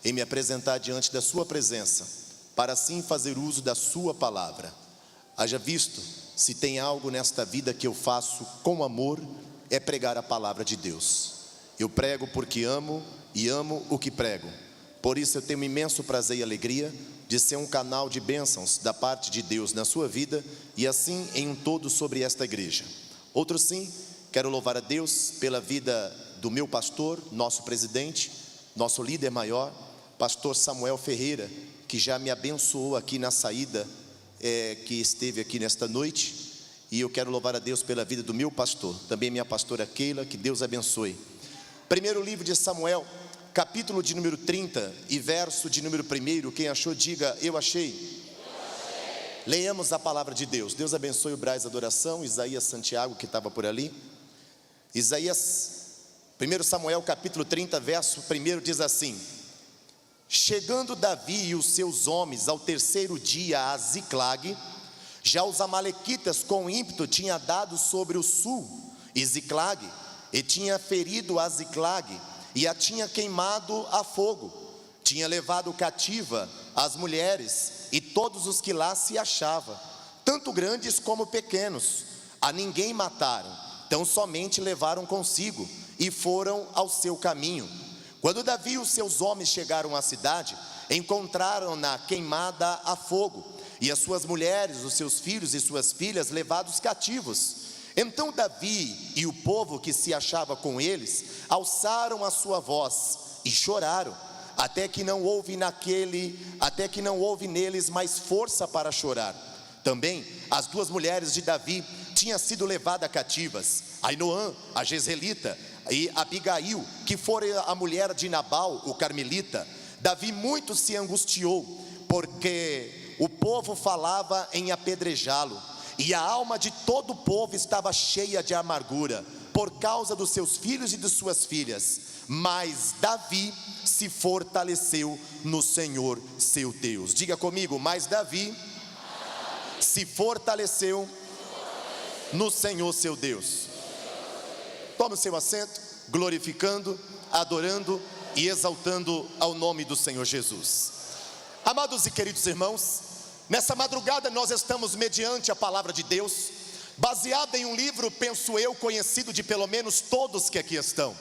em me apresentar diante da sua presença, para assim fazer uso da sua palavra. Haja visto, se tem algo nesta vida que eu faço com amor, é pregar a palavra de Deus. Eu prego porque amo e amo o que prego. Por isso eu tenho um imenso prazer e alegria de ser um canal de bênçãos da parte de Deus na sua vida e assim em um todo sobre esta igreja. Outro sim, quero louvar a Deus pela vida do meu pastor, nosso presidente, nosso líder maior, pastor Samuel Ferreira, que já me abençoou aqui na saída que esteve aqui nesta noite. E eu quero louvar a Deus pela vida do meu pastor, também minha pastora Keila, que Deus abençoe. Primeiro livro de Samuel, capítulo de número 30 e verso de número 1, quem achou diga, eu achei. Leiamos a palavra de Deus. Deus abençoe o Braz Adoração, Isaías Santiago que estava por ali. Isaías, 1 Samuel capítulo 30, verso 1 diz assim: chegando Davi e os seus homens ao terceiro dia a Ziclag, já os amalequitas com ímpeto tinham dado sobre o sul e Ziclag, e tinha ferido a Ziclag, e a tinha queimado a fogo, tinha levado cativa as mulheres e todos os que lá se achavam, tanto grandes como pequenos, a ninguém mataram, tão somente levaram consigo, e foram ao seu caminho. Quando Davi e os seus homens chegaram à cidade, encontraram-na queimada a fogo, e as suas mulheres, os seus filhos e suas filhas levados cativos. Então Davi e o povo que se achava com eles alçaram a sua voz e choraram, até que não houve neles mais força para chorar. Também as duas mulheres de Davi tinham sido levadas cativas, Ainoã, a Jezreelita, e Abigail, que fora a mulher de Nabal, o carmelita. Davi muito se angustiou, porque o povo falava em apedrejá-lo, e a alma de todo o povo estava cheia de amargura, por causa dos seus filhos e de suas filhas. Mas Davi se fortaleceu no Senhor seu Deus. Diga comigo, mas Davi se fortaleceu no Senhor seu Deus. Tome o seu assento, glorificando, adorando e exaltando ao nome do Senhor Jesus. Amados e queridos irmãos, nessa madrugada nós estamos mediante a palavra de Deus, baseada em um livro, penso eu, conhecido de pelo menos todos que aqui estão.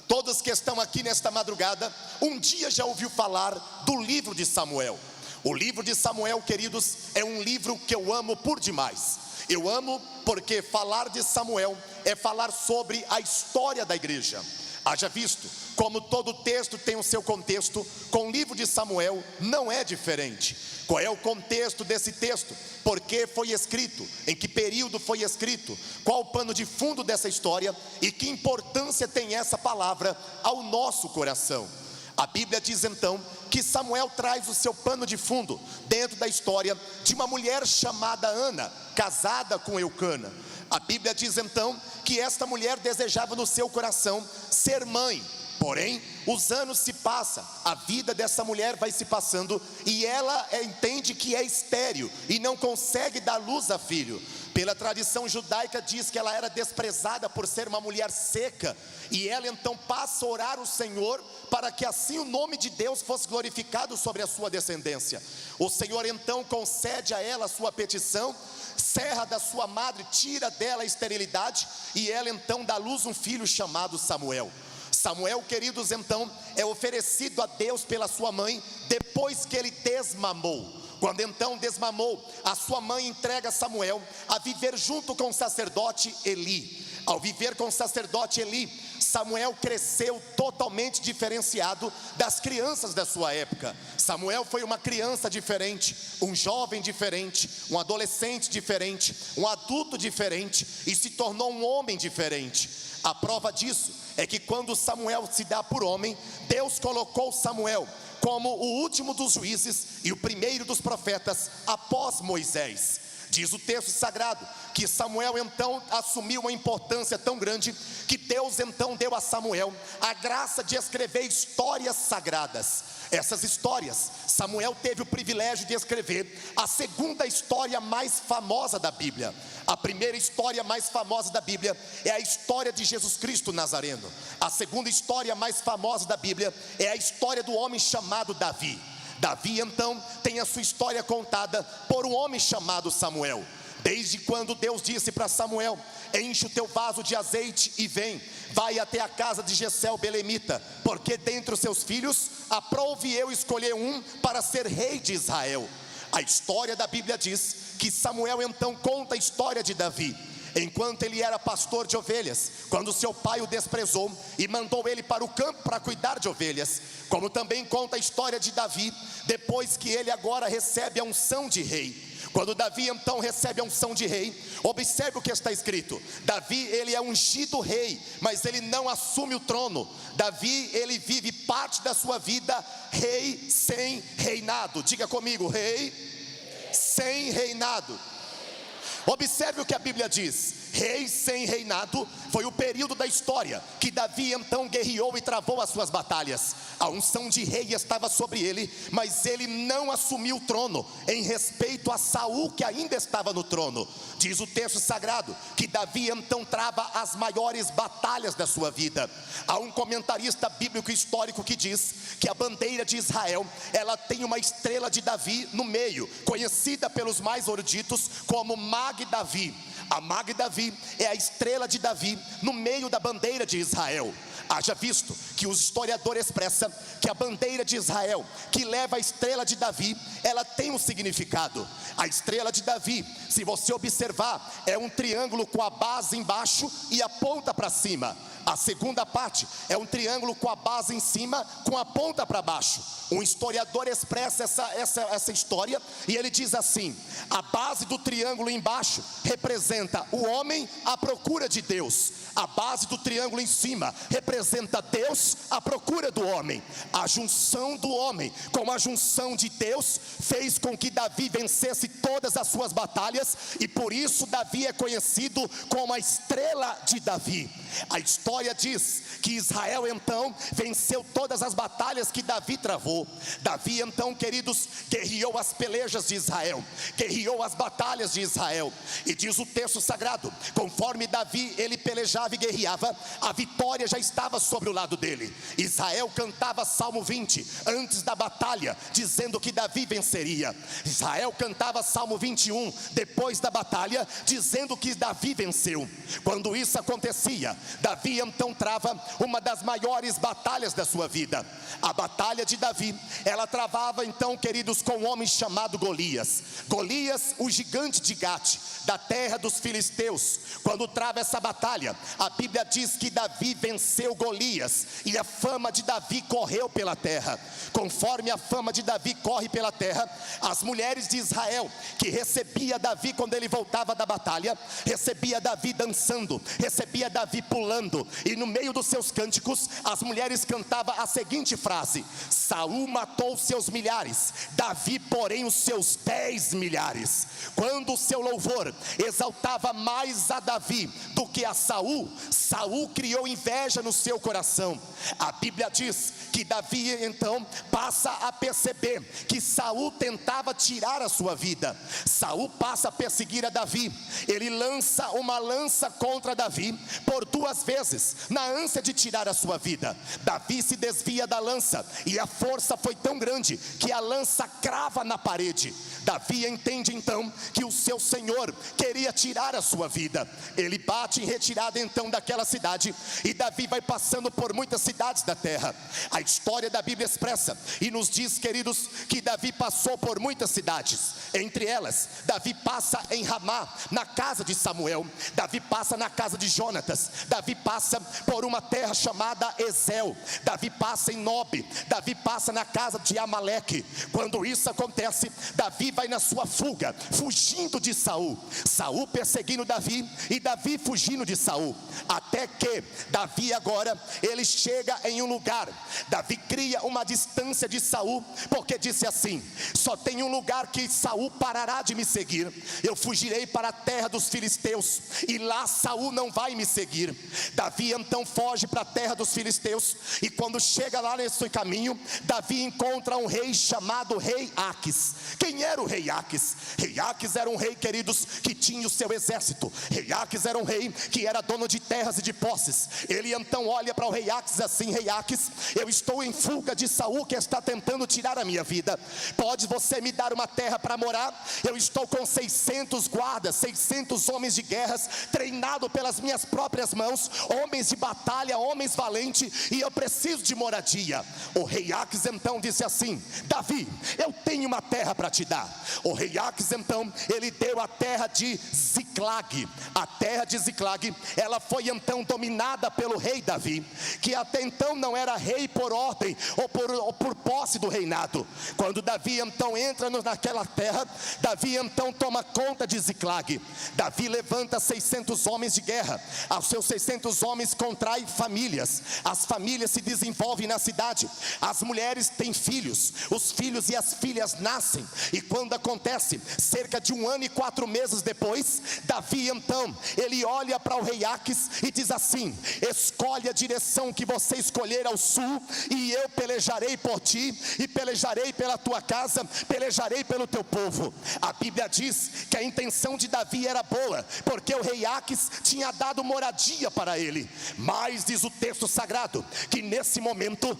Todos que estão aqui nesta madrugada, um dia já ouviu falar do livro de Samuel. O livro de Samuel, queridos, é um livro que eu amo por demais. Eu amo porque falar de Samuel é falar sobre a história da igreja. Haja visto, como todo texto tem o seu contexto, com o livro de Samuel não é diferente. Qual é o contexto desse texto? Por que foi escrito? Em que período foi escrito? Qual o pano de fundo dessa história? E que importância tem essa palavra ao nosso coração? A Bíblia diz então que Samuel traz o seu pano de fundo dentro da história de uma mulher chamada Ana, casada com Eucana. A Bíblia diz então que esta mulher desejava no seu coração ser mãe. Porém, os anos se passam, a vida dessa mulher vai se passando e ela entende que é estéril e não consegue dar luz a filho. Pela tradição judaica diz que ela era desprezada por ser uma mulher seca, e ela então passa a orar ao Senhor para que assim o nome de Deus fosse glorificado sobre a sua descendência. O Senhor então concede a ela a sua petição, serra da sua madre, tira dela a esterilidade, e ela então dá à luz um filho chamado Samuel. Samuel, queridos, então é oferecido a Deus pela sua mãe depois que ele desmamou. Quando então desmamou, a sua mãe entrega Samuel a viver junto com o sacerdote Eli. Ao viver com o sacerdote Eli, Samuel cresceu totalmente diferenciado das crianças da sua época. Samuel foi uma criança diferente, um jovem diferente, um adolescente diferente, um adulto diferente, e se tornou um homem diferente. A prova disso é que quando Samuel se dá por homem, Deus colocou Samuel como o último dos juízes e o primeiro dos profetas após Moisés. Diz o texto sagrado que Samuel então assumiu uma importância tão grande que Deus então deu a Samuel a graça de escrever histórias sagradas. essas histórias, Samuel teve o privilégio de escrever a segunda história mais famosa da Bíblia. A primeira história mais famosa da Bíblia é a história de Jesus Cristo Nazareno. A segunda história mais famosa da Bíblia é a história do homem chamado Davi. Davi então tem a sua história contada por um homem chamado Samuel. Desde quando Deus disse para Samuel: enche o teu vaso de azeite e vem, vai até a casa de Jessé o belemita, porque dentre os seus filhos aprouve eu escolher um para ser rei de Israel. A história da Bíblia diz que Samuel então conta a história de Davi. Enquanto ele era pastor de ovelhas, quando seu pai o desprezou e mandou ele para o campo para cuidar de ovelhas. Como também conta a história de Davi, depois que ele agora recebe a unção de rei. Quando Davi então recebe a unção de rei, observe o que está escrito. Davi, ele é ungido rei, mas ele não assume o trono. Davi, ele vive parte da sua vida rei sem reinado. Diga comigo, rei sem reinado. Observe o que a Bíblia diz: rei sem reinado foi o período da história que Davi então guerreou e travou as suas batalhas. A unção de rei estava sobre ele, mas ele não assumiu o trono em respeito a Saul, que ainda estava no trono. Diz o texto sagrado que Davi então trava as maiores batalhas da sua vida. Há um comentarista bíblico histórico que diz que a bandeira de Israel, ela tem uma estrela de Davi no meio, conhecida pelos mais eruditos como Mag-Davi. A Mag-Davi é a estrela de Davi no meio da bandeira de Israel. Haja visto que os historiadores expressam que a bandeira de Israel, que leva a estrela de Davi, ela tem um significado. A estrela de Davi, se você observar, é um triângulo com a base embaixo e a ponta para cima. A segunda parte é um triângulo com a base em cima, com a ponta para baixo. Um historiador expressa essa história e ele diz assim: a base do triângulo embaixo representa o homem à procura de Deus. A base do triângulo em cima representa Deus à procura do homem. A junção do homem com a junção de Deus fez com que Davi vencesse todas as suas batalhas, e por isso Davi é conhecido como a estrela de Davi. A história diz que Israel então venceu todas as batalhas que Davi travou. Davi então, queridos, guerreou as pelejas de Israel, guerreou as batalhas de Israel. E diz o texto sagrado, conforme Davi ele pelejava e guerreava, a vitória já estava sobre o lado dele. Israel cantava Salmo 20 antes da batalha, dizendo que Davi venceria. Israel cantava Salmo 21 depois da batalha, dizendo que Davi venceu. Quando isso acontecia, Davi então trava uma das maiores batalhas da sua vida. A batalha de Davi, ela travava então, queridos, com um homem chamado Golias. Golias, o gigante de Gate, da terra dos filisteus. Quando trava essa batalha, a Bíblia diz que Davi venceu Golias, e a fama de Davi correu pela terra. Conforme a fama de Davi corre pela terra, as mulheres de Israel, que recebia Davi quando ele voltava da batalha, recebia Davi dançando, recebia Davi pulando, e no meio dos seus cânticos, as mulheres cantavam a seguinte frase: Saul matou seus milhares, Davi porém os seus 10 milhares. Quando o seu louvor exaltava mais a Davi do que a Saul, Saul criou inveja no seu coração. A Bíblia diz que Davi então passa a perceber que Saul tentava tirar a sua vida. Saul passa a perseguir a Davi. Ele lança uma lança contra Davi por 2 vezes, na ânsia de tirar a sua vida. Davi se desvia da lança, e a força foi tão grande que a lança crava na parede. Davi entende então que o seu Senhor queria tirar a sua vida. Ele bate em retirada então daquela cidade, e Davi vai passando por muitas cidades da terra. A história da Bíblia expressa e nos diz, queridos, que Davi passou por muitas cidades. Entre elas, Davi passa em Ramá, na casa de Samuel. Davi passa na casa de Jonatas. Davi passa por uma terra chamada Ezel. Davi passa em Nob. Davi passa na casa de Amaleque. Quando isso acontece, Davi vai na sua fuga, fugindo de Saul. Saul perseguindo Davi e Davi fugindo de Saul. Até que Davi agora, ele chega em um lugar. Davi cria uma distância de Saul, porque de disse assim: só tem um lugar que Saul parará de me seguir. Eu fugirei para a terra dos filisteus, e lá Saul não vai me seguir. Davi então foge para a terra dos filisteus, e quando chega lá nesse caminho, Davi encontra um rei chamado rei Aques. Quem era o rei Aques? Rei Aques era um rei, queridos, que tinha o seu exército. Rei Aques era um rei que era dono de terras e de posses. Ele então olha para o rei Aques assim: rei Aques, eu estou em fuga de Saul, que está tentando tirar a minha vida. Pode você me dar uma terra para morar? Eu estou com 600 guardas, 600 homens de guerras, treinado pelas minhas próprias mãos, homens de batalha, homens valentes, e eu preciso de moradia. O rei Aques então disse assim: Davi, eu tenho uma terra para te dar. O rei Aques então, ele deu a terra de Ziclag. A terra de Ziclag, ela foi então dominada pelo rei Davi, que até então não era rei por ordem ou por posse do reinado. Quando Davi então entra naquela terra, Davi então toma conta de Ziclag. Davi levanta 600 homens de guerra. Aos seus 600 homens contrai famílias. As famílias se desenvolvem na cidade. As mulheres têm filhos. Os filhos e as filhas nascem. E quando acontece, cerca de 1 ano e 4 meses depois, Davi então, ele olha para o rei Aques e diz assim: escolhe a direção que você escolher ao sul, e eu pelejarei por ti, e pelejarei pela tua casa, pelejarei pelo teu povo. A Bíblia diz que a intenção de Davi era boa, porque o rei Aques tinha dado moradia para ele. Mas diz o texto sagrado que nesse momento,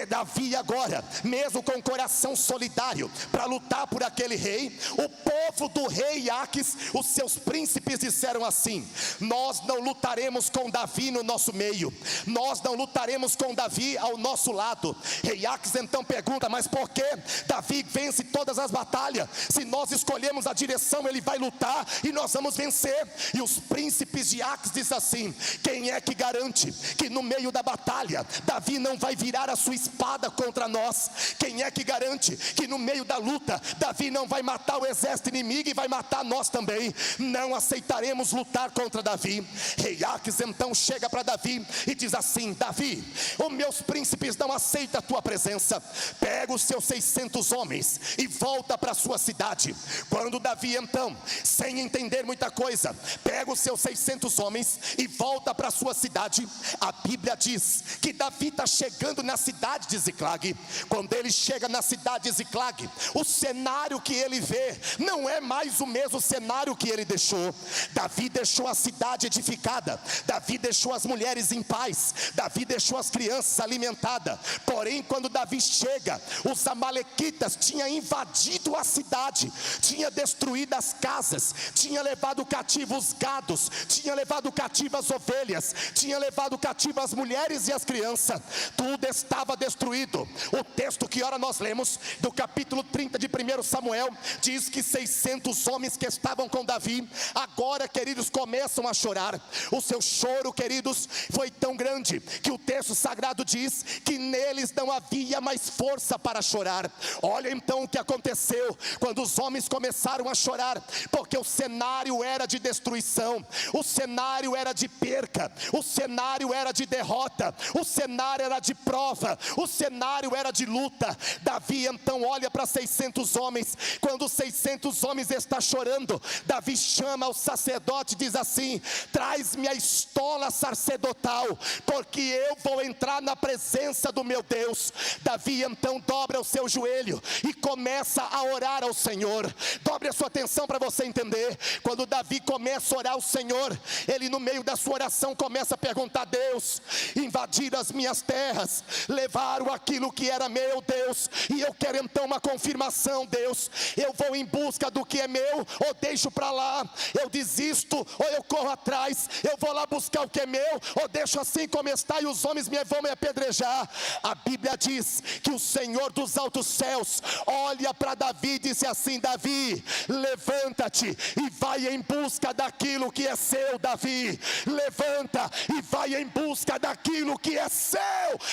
Davi agora, mesmo com o coração solidário para lutar por aquele rei, o povo do rei Aques, os seus príncipes disseram assim: nós não lutaremos com Davi no nosso meio, nós não lutaremos com Davi ao nosso lado. Rei Aques então pergunta: mas por que Davi vence todas as batalhas? Se nós escolhemos a direção, ele vai lutar e nós vamos vencer. E os príncipes de Aques dizem assim: quem é que garante que no meio da batalha Davi não vai virar a sua espada contra nós? Quem é que garante que no meio da luta Davi não vai matar o exército inimigo e vai matar nós também? Não aceitaremos lutar contra Davi. Rei Aques então chega para Davi e diz assim: Davi, os meus príncipes não aceitam a tua presença. Pega os seus 600 homens e volta para a sua cidade. Quando Davi então, sem entender muita coisa, pega os seus 600 homens e volta para a sua cidade, a Bíblia diz que Davi está chegando na cidade de Ziclag. Quando ele chega na cidade de Ziclag, o cenário que ele vê não é mais o mesmo cenário que ele deixou. Davi deixou a cidade edificada, Davi deixou as mulheres em paz, Davi deixou as crianças alimentadas. Porém, quando Davi chega, os amalequitas tinham invadido a cidade, tinha destruído as casas, tinha levado cativo os gados, tinha levado cativo as ovelhas, tinha levado cativo as mulheres e as crianças. Tudo estava destruído. O texto que ora nós lemos do capítulo 30 de 1 Samuel diz que 600 homens que estavam com Davi agora, queridos, começam a chorar. O seu choro, queridos, foi tão grande que o texto sagrado diz que neles não havia mais força para chorar. Olha então o que aconteceu quando os homens começaram a chorar, porque o cenário era de destruição, o cenário era de perca, o cenário era de derrota, o cenário era de prova, o cenário era de luta. Davi então olha para 600 homens. Quando os 600 homens estão chorando, Davi chama o sacerdote e diz assim: traz-me a estola sacerdotal, porque eu vou entrar na presença do meu Deus. Davi então dobra o seu joelho e começa a orar ao Senhor. Dobre a sua atenção para você entender. Quando Davi começa a orar ao Senhor, ele no meio da sua oração começa a perguntar: Deus, invadiram as minhas terras, levaram aquilo que era meu, Deus, e eu quero então uma confirmação, Deus. Eu vou em busca do que é meu, ou deixo para lá, eu desisto, ou eu corro atrás, eu vou lá buscar o que é meu, ou deixo assim como está e os homens vão me apedrejar. A Bíblia diz que o Senhor dos altos céus olha para Davi e disse assim: Davi, levanta-te e vai em busca daquilo que é seu, Davi. Levanta e vai em busca daquilo que é seu,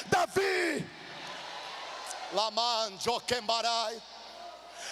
Davi. Laman Joquembarai.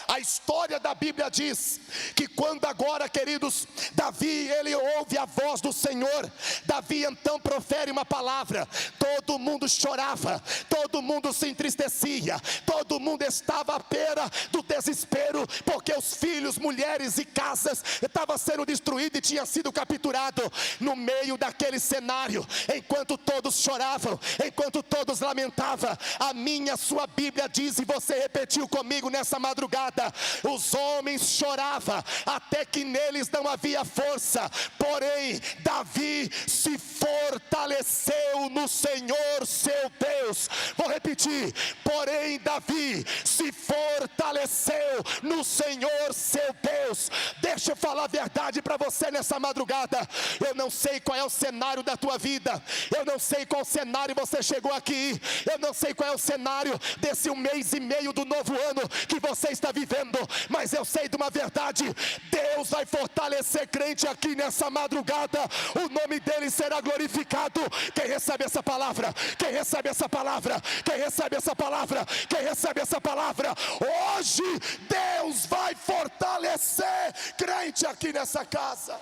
A história da Bíblia diz que quando agora, queridos, Davi, ele ouve a voz do Senhor. Davi então profere uma palavra. Todo mundo chorava, todo mundo se entristecia, todo mundo estava à beira do desespero, porque os filhos, mulheres e casas estavam sendo destruídos e tinham sido capturados. No meio daquele cenário, enquanto todos choravam, enquanto todos lamentavam, a minha, sua Bíblia diz, e você repetiu comigo nessa madrugada: os homens choravam até que neles não havia força, porém Davi se fortaleceu no Senhor seu Deus. Vou repetir: porém Davi se fortaleceu no Senhor seu Deus. Deixa eu falar a verdade para você nessa madrugada. Eu não sei qual é o cenário da tua vida, eu não sei qual cenário você chegou aqui, eu não sei qual é o cenário desse 1 mês e meio do novo ano que você está vivendo, mas eu sei de uma verdade: Deus vai fortalecer crente aqui nessa madrugada, o nome dele será glorificado. Quem recebe essa palavra? Quem recebe essa palavra? Quem recebe essa palavra? Quem recebe essa palavra? Hoje Deus vai fortalecer crente aqui nessa casa.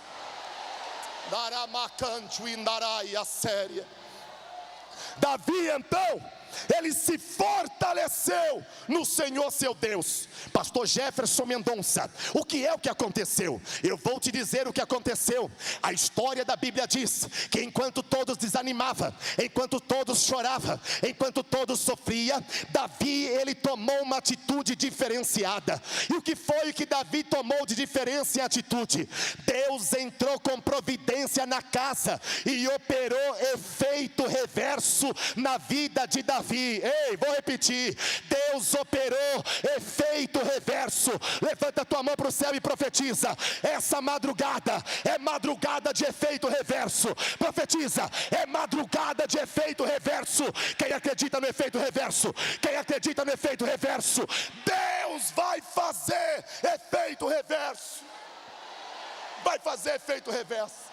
Davi então, ele se fortaleceu no Senhor seu Deus. Pastor Jefferson Mendonça, o que é o que aconteceu? Eu vou te dizer o que aconteceu. A história da Bíblia diz que enquanto todos desanimavam, enquanto todos choravam, enquanto todos sofriam, Davi, ele tomou uma atitude diferenciada. E o que foi que Davi tomou de diferença em atitude? Deus entrou com providência na casa e operou efeito reverso na vida de Davi. Ei, vou repetir: Deus operou efeito reverso. Levanta a tua mão para o céu e profetiza: essa madrugada é madrugada de efeito reverso. Profetiza: é madrugada de efeito reverso. Quem acredita no efeito reverso? Quem acredita no efeito reverso? Deus vai fazer efeito reverso. Vai fazer efeito reverso.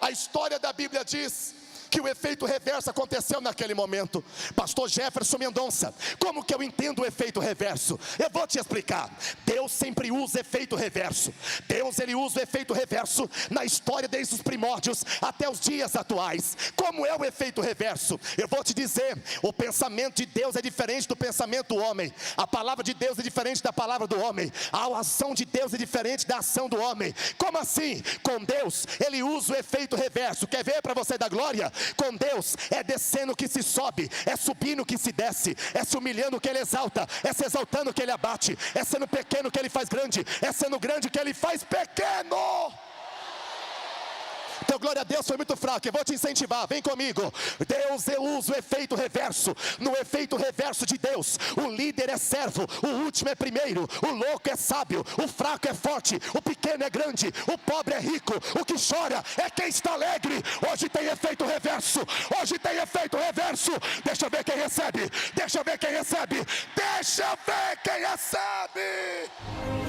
A história da Bíblia diz que o efeito reverso aconteceu naquele momento. Pastor Jefferson Mendonça, como que eu entendo o efeito reverso? Eu vou te explicar. Deus sempre usa efeito reverso. Deus, ele usa o efeito reverso na história desde os primórdios até os dias atuais. Como é o efeito reverso? Eu vou te dizer: o pensamento de Deus é diferente do pensamento do homem. A palavra de Deus é diferente da palavra do homem. A ação de Deus é diferente da ação do homem. Como assim? Com Deus, ele usa o efeito reverso. Quer ver para você dar glória? Com Deus é descendo que se sobe, é subindo que se desce, é se humilhando que ele exalta, é se exaltando que ele abate, é sendo pequeno que ele faz grande, é sendo grande que ele faz pequeno. Teu glória a Deus foi muito fraco, eu vou te incentivar, vem comigo. Deus usa o efeito reverso. No efeito reverso de Deus, o líder é servo, o último é primeiro, o louco é sábio, o fraco é forte, o pequeno é grande, o pobre é rico, o que chora é quem está alegre. Hoje tem efeito reverso, hoje tem efeito reverso. Deixa eu ver quem recebe, deixa eu ver quem recebe, deixa eu ver quem recebe.